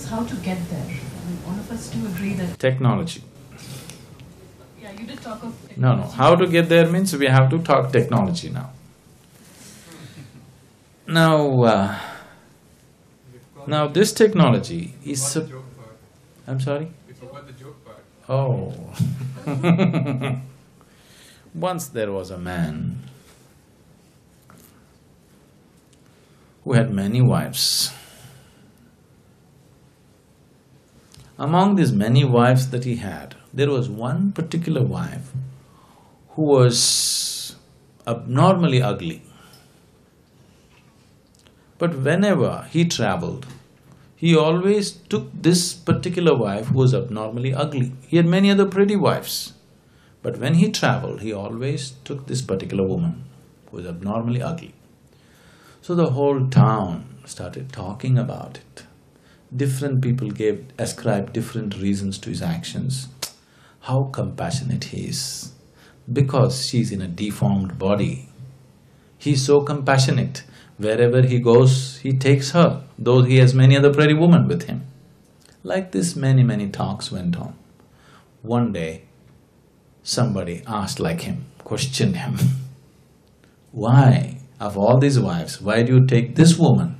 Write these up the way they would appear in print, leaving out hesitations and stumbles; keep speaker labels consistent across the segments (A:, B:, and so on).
A: how to get there. I mean, all of us do agree that…
B: Technology.
A: Yeah, you did talk of technology.
B: No, how to get there means we have to talk technology now. Now this technology is… I'm sorry?
C: We forgot the joke part.
B: Oh. Once there was a man who had many wives. Among these many wives that he had, there was one particular wife who was abnormally ugly. But whenever he traveled, he always took this particular wife who was abnormally ugly. He had many other pretty wives, but when he traveled, he always took this particular woman who was abnormally ugly. So the whole town started talking about it. Different people ascribed different reasons to his actions. How compassionate he is. Because she's in a deformed body, he's so compassionate. Wherever he goes, he takes her, though he has many other pretty women with him. Like this, many talks went on. One day, somebody asked like him, questioned him, why, of all these wives, why do you take this woman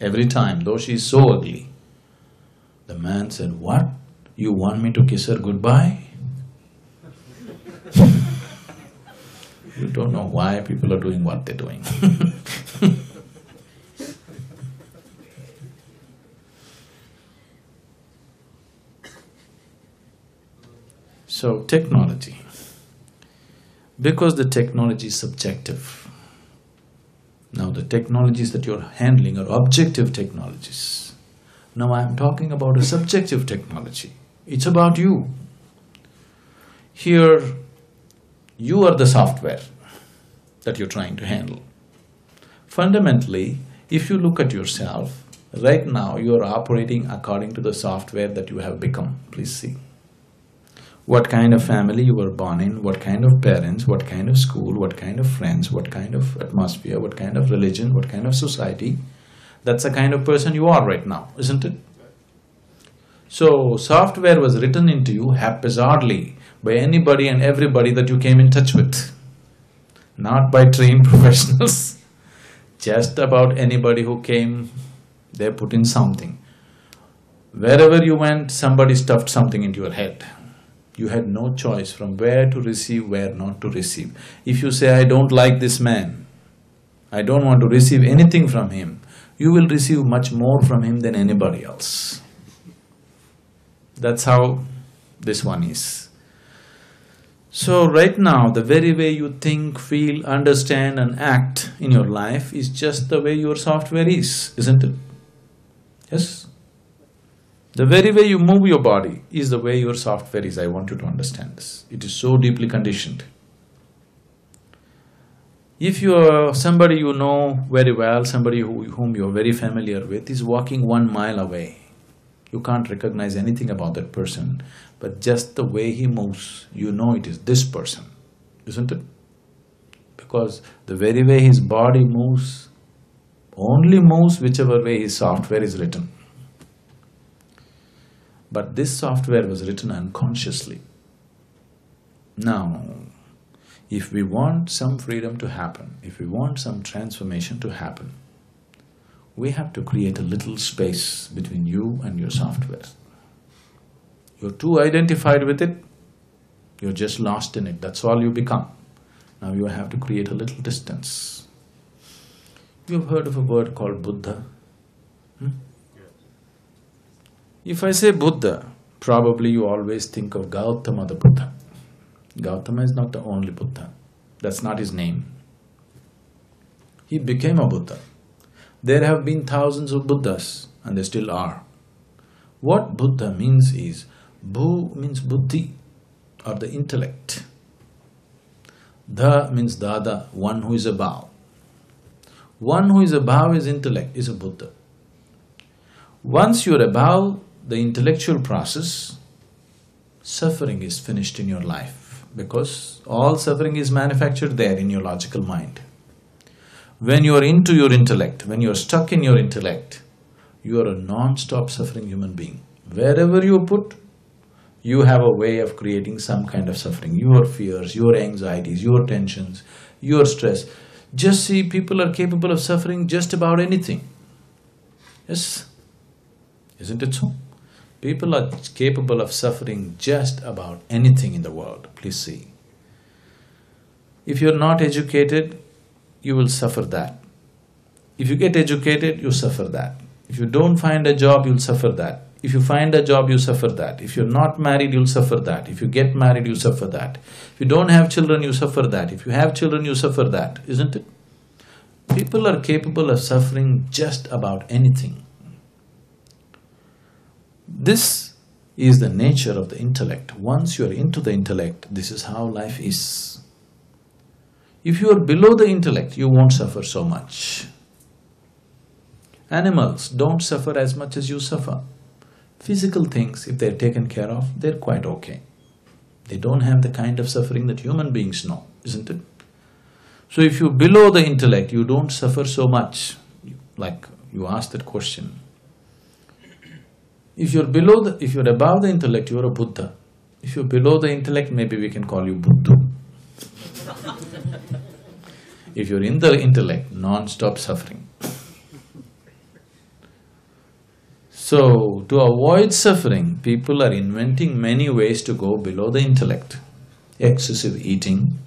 B: every time, though she is so ugly? The man said, what? You want me to kiss her goodbye? You don't know why people are doing what they're doing. So, technology. Because the technology is subjective. Now, the technologies that you're handling are objective technologies. Now, I'm talking about a subjective technology. It's about you. Here, you are the software that you're trying to handle. Fundamentally, if you look at yourself, right now you are operating according to the software that you have become. Please see. What kind of family you were born in, what kind of parents, what kind of school, what kind of friends, what kind of atmosphere, what kind of religion, what kind of society. That's the kind of person you are right now, isn't it? So, software was written into you haphazardly by anybody and everybody that you came in touch with. Not by trained professionals, just about anybody who came, they put in something. Wherever you went, somebody stuffed something into your head. You had no choice from where to receive, where not to receive. If you say, I don't like this man, I don't want to receive anything from him, you will receive much more from him than anybody else. That's how this one is. So right now, the very way you think, feel, understand and act in your life is just the way your software is, isn't it? Yes? The very way you move your body is the way your software is. I want you to understand this. It is so deeply conditioned. If you are somebody you know very well, somebody whom you are very familiar with is walking 1 mile away, you can't recognize anything about that person, but just the way he moves, you know it is this person, isn't it? Because the very way his body moves, only moves whichever way his software is written. But this software was written unconsciously. Now, if we want some freedom to happen, if we want some transformation to happen, we have to create a little space between you and your software. You're too identified with it, you're just lost in it, that's all you become. Now you have to create a little distance. You've heard of a word called Buddha? If I say Buddha, probably you always think of Gautama the Buddha. Gautama is not the only Buddha. That's not his name. He became a Buddha. There have been thousands of Buddhas, and there still are. What Buddha means is, Bu means buddhi, or the intellect. Dha means dada, one who is above. One who is above his intellect is a Buddha. Once you're above the intellectual process, suffering is finished in your life, because all suffering is manufactured there in your logical mind. When you're into your intellect, when you're stuck in your intellect, you are a non-stop suffering human being. Wherever you put, you have a way of creating some kind of suffering. Your fears, your anxieties, your tensions, your stress. Just see, people are capable of suffering just about anything. Yes, isn't it so? People are capable of suffering just about anything in the world, please see. If you're not educated, you will suffer that. If you get educated, you suffer that. If you don't find a job, you'll suffer that. If you find a job, you suffer that. If you're not married, you'll suffer that. If you get married, you suffer that. If you don't have children, you suffer that. If you have children, you suffer that, isn't it? People are capable of suffering just about anything. This is the nature of the intellect. Once you are into the intellect, this is how life is. If you are below the intellect, you won't suffer so much. Animals don't suffer as much as you suffer. Physical things, if they're taken care of, they're quite okay. They don't have the kind of suffering that human beings know, isn't it? So if you're below the intellect, you don't suffer so much. Like you asked that question. If you're above the intellect, you're a Buddha. If you're below the intellect, maybe we can call you Buddha. If you're in the intellect, non-stop suffering. So, to avoid suffering, people are inventing many ways to go below the intellect. Excessive eating,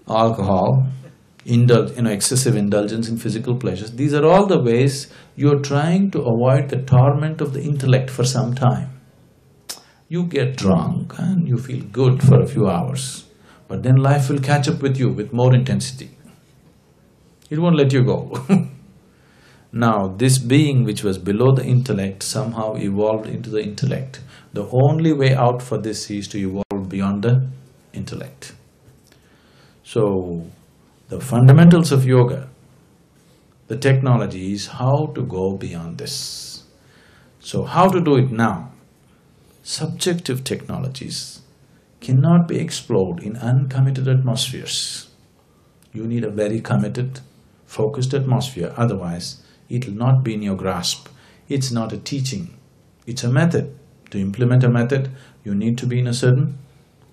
B: alcohol, excessive indulgence in physical pleasures. These are all the ways you're trying to avoid the torment of the intellect for some time. You get drunk and you feel good for a few hours, but then life will catch up with you with more intensity. It won't let you go. Now, this being which was below the intellect somehow evolved into the intellect. The only way out for this is to evolve beyond the intellect. So, the fundamentals of yoga, the technology is how to go beyond this. So, how to do it now? Subjective technologies cannot be explored in uncommitted atmospheres. You need a very committed, focused atmosphere, otherwise it will not be in your grasp. It's not a teaching, it's a method. To implement a method, you need to be in a certain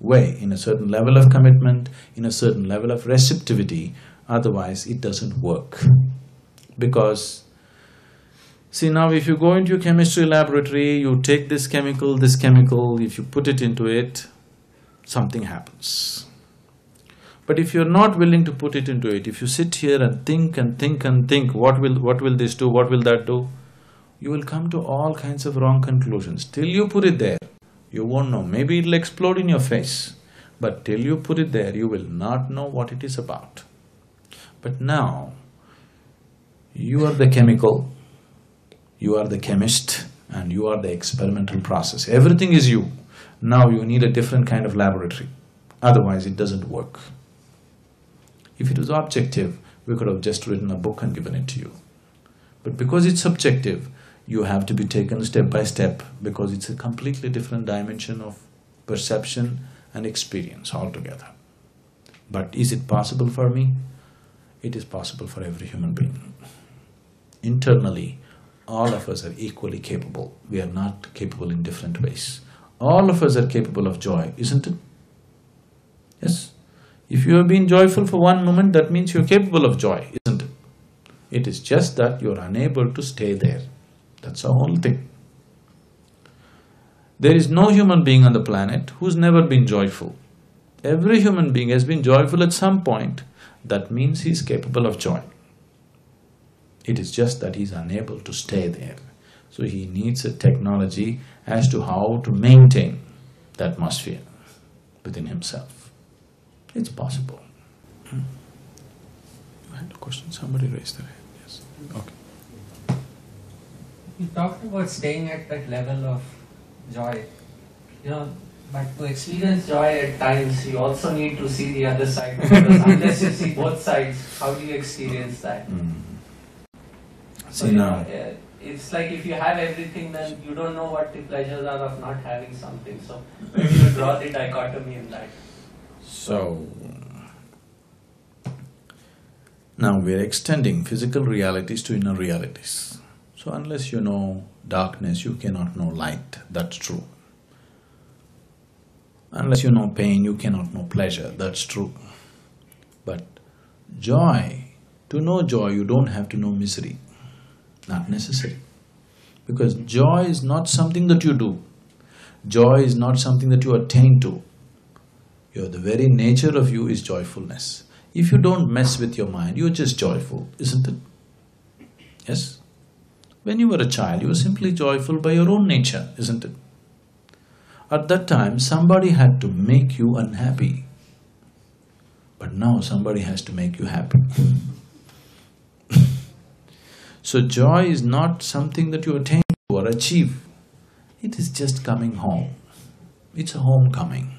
B: way, in a certain level of commitment, in a certain level of receptivity, otherwise it doesn't work. Because, see now if you go into your chemistry laboratory, you take this chemical, if you put it into it, something happens. But if you're not willing to put it into it, if you sit here and think, what will this do, what will that do, you will come to all kinds of wrong conclusions. Till you put it there, you won't know. Maybe it'll explode in your face, but till you put it there, you will not know what it is about. But now, you are the chemical, you are the chemist, and you are the experimental process. Everything is you. Now you need a different kind of laboratory, otherwise it doesn't work. If it was objective, we could have just written a book and given it to you. But because it's subjective, you have to be taken step by step, because it's a completely different dimension of perception and experience altogether. But is it possible for me? It is possible for every human being. Internally, all of us are equally capable. We are not capable in different ways. All of us are capable of joy, isn't it? Yes? If you have been joyful for one moment, that means you're capable of joy, isn't it? It is just that you're unable to stay there. That's the whole thing. There is no human being on the planet who's never been joyful. Every human being has been joyful at some point. That means he's capable of joy. It is just that he's unable to stay there. So he needs a technology as to how to maintain the atmosphere within himself. It's possible. I had a question, somebody raised their hand, yes. Okay.
C: You talked about staying at that level of joy, but to experience joy at times you also need to see the other side, because unless you see both sides, how do you experience that?
B: See now,
C: it's like if you have everything, then you don't know what the pleasures are of not having something. So where do you draw the dichotomy in that?
B: so Now we're extending physical realities to inner realities. So unless you know darkness, you cannot know light, that's true. Unless you know pain, you cannot know pleasure, that's true. But joy, to know joy, you don't have to know misery, not necessary. Because joy is not something that you do. Joy is not something that you attain to. The very nature of you is joyfulness. If you don't mess with your mind, you're just joyful, isn't it? Yes? When you were a child, you were simply joyful by your own nature, isn't it? At that time, somebody had to make you unhappy. But now somebody has to make you happy. So joy is not something that you attain to or achieve. It is just coming home. It's a homecoming.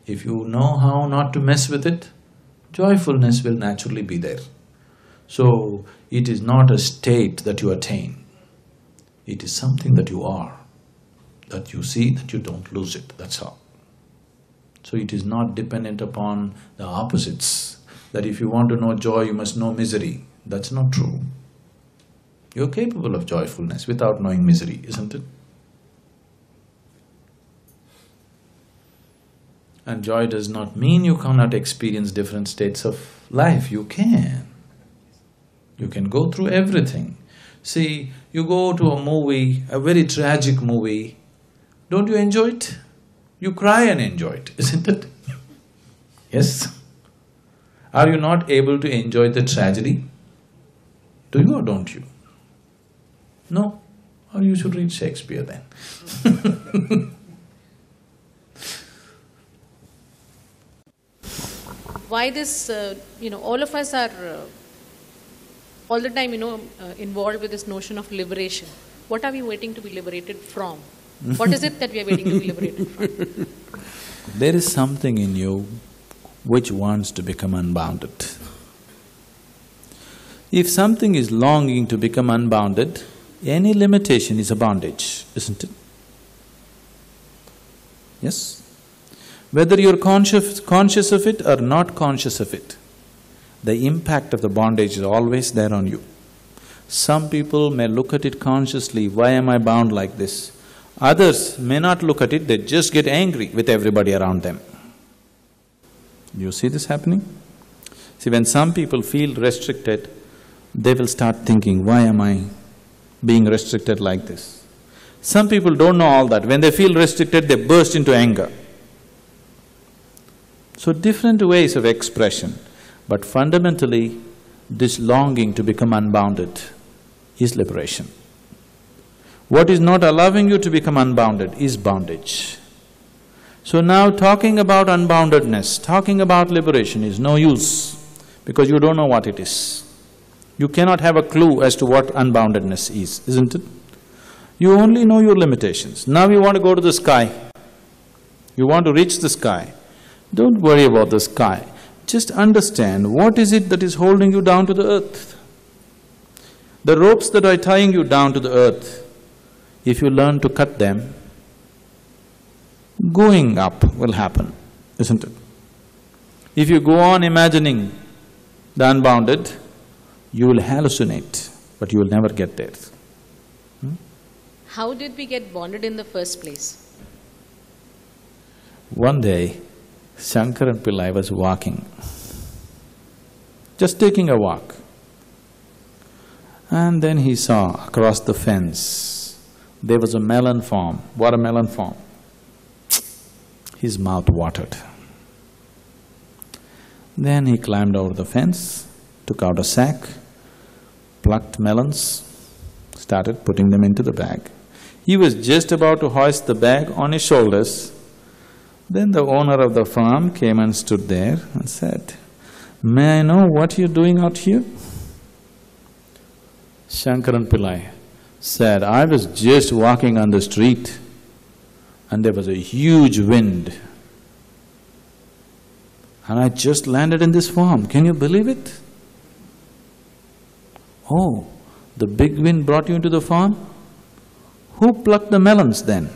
B: If you know how not to mess with it, joyfulness will naturally be there. So, it is not a state that you attain. It is something that you are, that you see, that you don't lose it, that's all. So it is not dependent upon the opposites, that if you want to know joy, you must know misery. That's not true. You're capable of joyfulness without knowing misery, isn't it? And joy does not mean you cannot experience different states of life. You can. You can go through everything. See, you go to a movie, a very tragic movie, don't you enjoy it? You cry and enjoy it, isn't it? Yes? Are you not able to enjoy the tragedy? Do you or don't you? No? Or you should read Shakespeare then.
D: Why this, all of us are all the time, involved with this notion of liberation. What are we waiting to be liberated from? What is it that we are waiting to be liberated from?
B: There is something in you which wants to become unbounded. If something is longing to become unbounded, any limitation is a bondage, isn't it? Yes? Whether you're conscious of it or not conscious of it, the impact of the bondage is always there on you. Some people may look at it consciously, why am I bound like this? Others may not look at it, they just get angry with everybody around them. You see this happening? See, when some people feel restricted, they will start thinking, why am I being restricted like this? Some people don't know all that. When they feel restricted, they burst into anger. So different ways of expression, but fundamentally, this longing to become unbounded is liberation. What is not allowing you to become unbounded is bondage. So now talking about unboundedness, talking about liberation is no use, because you don't know what it is. You cannot have a clue as to what unboundedness is, isn't it? You only know your limitations. Now you want to go to the sky, you want to reach the sky. Don't worry about the sky, just understand what is it that is holding you down to the earth. The ropes that are tying you down to the earth, if you learn to cut them, going up will happen, isn't it? If you go on imagining the unbounded, you will hallucinate, but you will never get there.
D: How did we get bonded in the first place?
B: One day, Shankaran Pillai was walking, just taking a walk. And then he saw across the fence, there was a melon farm, watermelon farm. His mouth watered. Then he climbed over the fence, took out a sack, plucked melons, started putting them into the bag. He was just about to hoist the bag on his shoulders. Then the owner of the farm came and stood there and said, "May I know what you're doing out here?" Shankaran Pillai said, "I was just walking on the street and there was a huge wind and I just landed in this farm. Can you believe it?" "Oh, the big wind brought you into the farm? Who plucked the melons then?"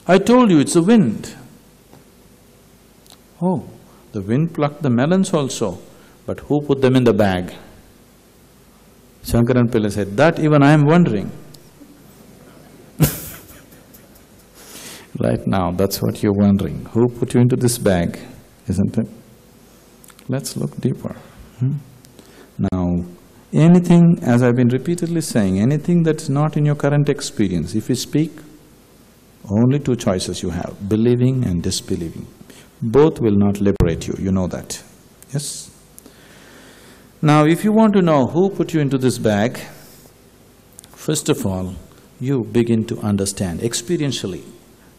B: "I told you, it's the wind." "Oh, the wind plucked the melons also. But who put them in the bag? Shankaran Pillai said, that even I am wondering. Right now, that's what you're wondering. Who put you into this bag, isn't it? Let's look deeper. Now, anything, as I've been repeatedly saying, anything that's not in your current experience, if you speak, only two choices you have, believing and disbelieving. Both will not liberate you, you know that, yes? Now, if you want to know who put you into this bag, first of all, you begin to understand experientially,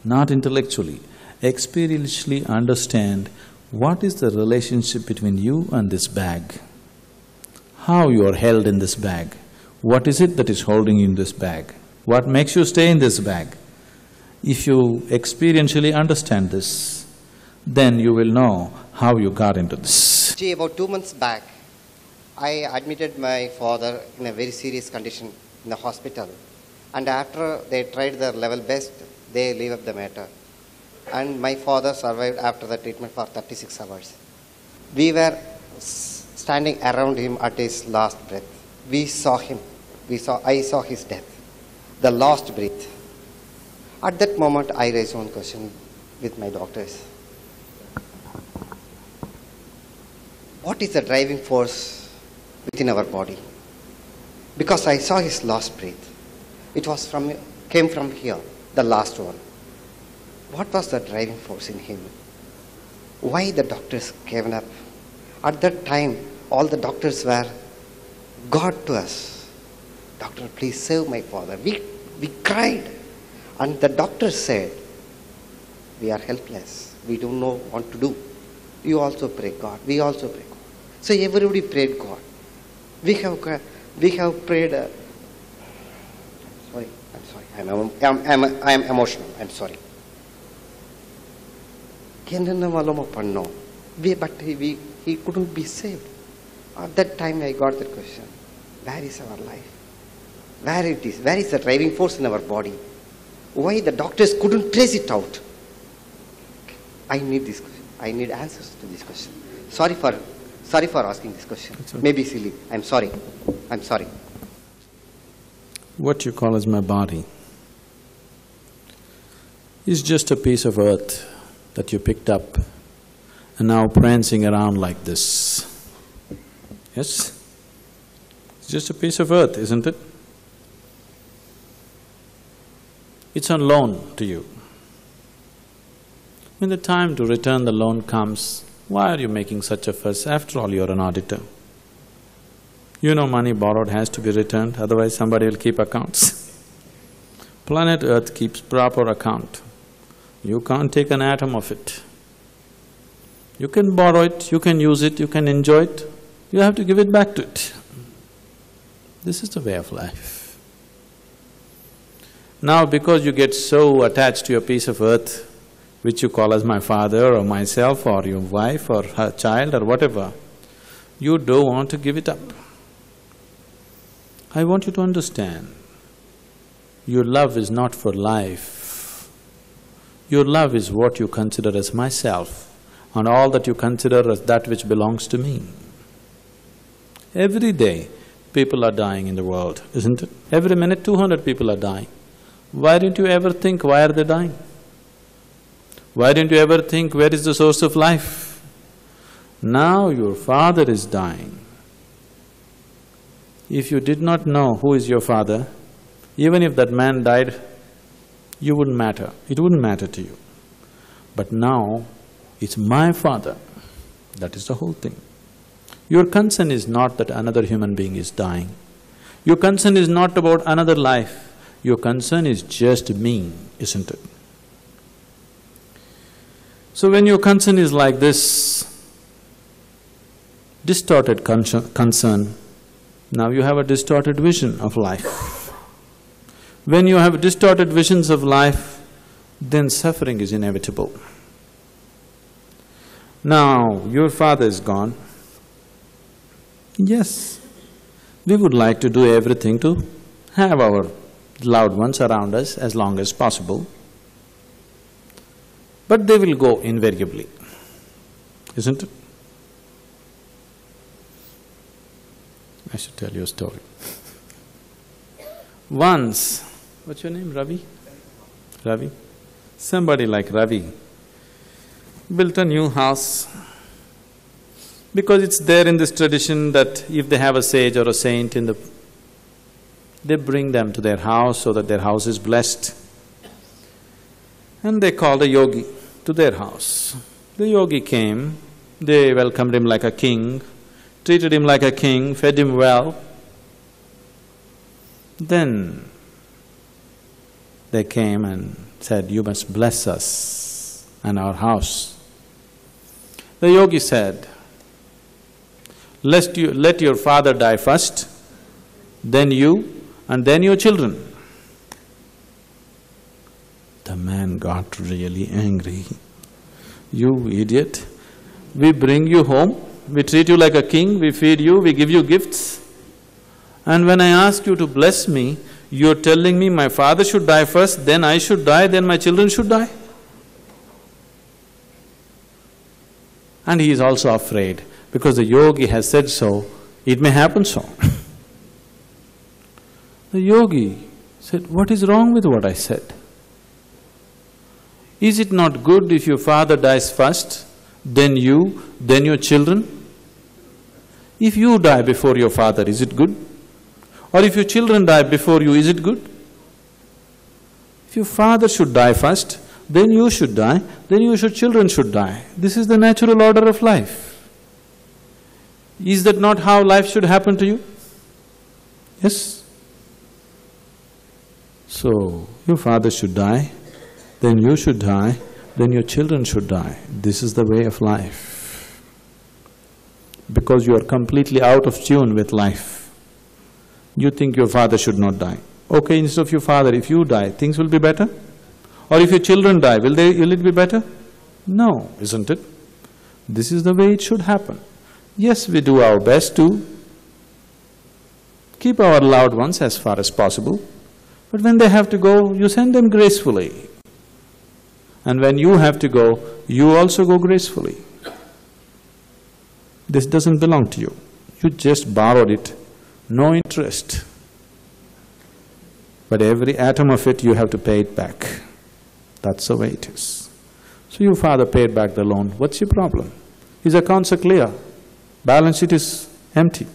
B: not intellectually, experientially understand what is the relationship between you and this bag, how you are held in this bag, what is it that is holding you in this bag, what makes you stay in this bag. If you experientially understand this, then you will know how you got into this.
E: See, about 2 months back, I admitted my father in a very serious condition in the hospital. And after they tried their level best, they leave up the matter. And my father survived after the treatment for 36 hours. We were standing around him at his last breath. We saw him. I saw his death, the last breath. At that moment, I raised one question with my doctors. What is the driving force within our body? Because I saw his last breath. It came from here, the last one. What was the driving force in him? Why the doctors gave up? At that time, all the doctors were God to us. Doctor, please save my father. We cried. And the doctor said, we are helpless. We don't know what to do. You also pray God. We also pray God. So everybody prayed God. We have prayed. I'm sorry. I am emotional. I'm sorry. But he couldn't be saved. At that time I got the question, where is our life? Where it is? Where is the driving force in our body? Why the doctors couldn't trace it out? I need this question. I need answers to this question. Sorry for asking this question. Okay. Maybe silly. I'm sorry.
B: What you call as my body is just a piece of earth that you picked up and now prancing around like this. Yes? It's just a piece of earth, isn't it? It's on loan to you. When the time to return the loan comes, why are you making such a fuss? After all, you're an auditor. You know money borrowed has to be returned, otherwise somebody will keep accounts. Planet Earth keeps proper account. You can't take an atom of it. You can borrow it, you can use it, you can enjoy it, you have to give it back to it. This is the way of life. Now, because you get so attached to a piece of earth, which you call as my father or myself or your wife or her child or whatever, you don't want to give it up. I want you to understand, your love is not for life. Your love is what you consider as myself and all that you consider as that which belongs to me. Every day, people are dying in the world, isn't it? Every minute, 200 people are dying. Why didn't you ever think, why are they dying? Why didn't you ever think, where is the source of life? Now your father is dying. If you did not know who is your father, even if that man died, you wouldn't matter, it wouldn't matter to you. But now, it's my father, that is the whole thing. Your concern is not that another human being is dying. Your concern is not about another life. Your concern is just me, isn't it? So when your concern is like this, distorted concern, now you have a distorted vision of life. When you have distorted visions of life, then suffering is inevitable. Now, your father is gone. Yes, we would like to do everything to have our loved ones around us as long as possible, but they will go invariably, isn't it? I should tell you a story. Once, what's your name, Ravi? Ravi? Somebody like Ravi built a new house because it's there in this tradition that if they have a sage or a saint in the… they bring them to their house so that their house is blessed. And they called a yogi to their house. The yogi came, they welcomed him like a king, treated him like a king, fed him well. Then they came and said, "You must bless us and our house." The yogi said, let your father die first, then you, and then your children." The man got really angry. "You idiot, we bring you home, we treat you like a king, we feed you, we give you gifts. And when I ask you to bless me, you're telling me my father should die first, then I should die, then my children should die?" And he is also afraid, because the yogi has said so, it may happen so. The yogi said, "What is wrong with what I said? Is it not good if your father dies first, then you, then your children? If you die before your father, is it good? Or if your children die before you, is it good? If your father should die first, then you should die, then your children should die. This is the natural order of life. Is that not how life should happen to you? Yes? So, your father should die, then you should die, then your children should die. This is the way of life. Because you are completely out of tune with life. You think your father should not die. Okay, instead of your father, if you die, things will be better? Or if your children die, will it be better? No, isn't it? This is the way it should happen. Yes, we do our best to keep our loved ones as far as possible, but when they have to go, you send them gracefully. And when you have to go, you also go gracefully. This doesn't belong to you. You just borrowed it, no interest. But every atom of it, you have to pay it back. That's the way it is. So your father paid back the loan, what's your problem? His accounts are clear, balance sheet is empty.